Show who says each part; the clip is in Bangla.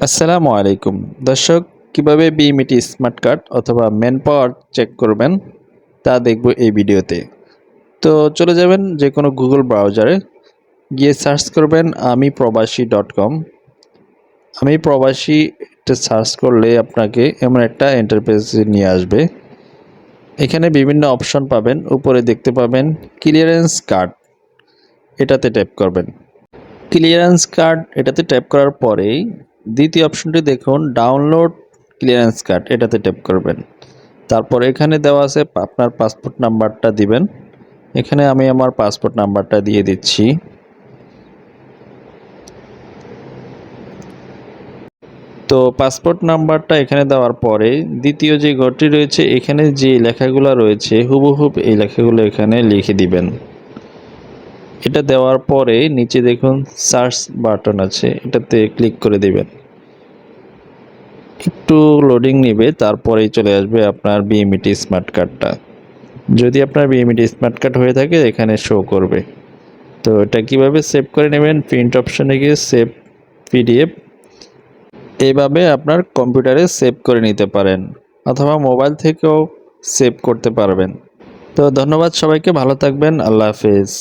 Speaker 1: আসসালামু আলাইকুম দর্শক, কিভাবে বিএমইটি স্মার্ট কার্ড অথবা ম্যান পাওয়ার চেক করবেন তা দেখব এই ভিডিওতে। তো চলে যাবেন যে কোনো গুগল ব্রাউজারে, গিয়ে সার্চ করবেন আমি প্রবাসী .com। আমি প্রবাসী সার্চ করলে আপনাকে এমন একটা ইন্টারফেসে নিয়ে আসবে। এখানে বিভিন্ন অপশন পাবেন, উপরে দেখতে পাবেন ক্লিয়ারেন্স কার্ড, এটাতে ট্যাপ করবেন। ক্লিয়ারেন্স কার্ড এটাতে ট্যাপ করার পরেই দ্বিতীয় অপশনটি দেখুন ডাউনলোড ক্লিয়ারেন্স কার্ড, এটাতে ট্যাপ করবেন। তারপর এখানে দেওয়া আছে আপনার পাসপোর্ট নাম্বারটা দিবেন। এখানে আমি আমার পাসপোর্ট নাম্বারটা দিয়ে দিচ্ছি। তো পাসপোর্ট নাম্বারটা এখানে দেওয়ার পরে দ্বিতীয় যে ঘরটি রয়েছে, এখানে যে লেখাগুলো রয়েছে হুবহুব এই লেখাগুলো এখানে লিখে দিবেন। এটা দেওয়ার পরে নিচে দেখুন সার্চ বাটন আছে, এটাতে ক্লিক করে দিবেন। একটু লোডিং নেবে, তারপরেই চলে আসবে আপনার বিএমইটি স্মার্ট কার্ডটা। যদি আপনার বিএমইটি স্মার্ট কার্ড হয়ে থাকে এখানে শো করবে। তো এটা কিভাবে সেভ করে নেবেন, প্রিন্ট অপশনে গিয়ে সেভ পিডিএফ, এইভাবে আপনার কম্পিউটারে সেভ করে নিতে পারেন অথবা মোবাইল থেকেও সেভ করতে পারবেন। তো ধন্যবাদ সবাইকে, ভালো থাকবেন, আল্লাহ হাফেজ।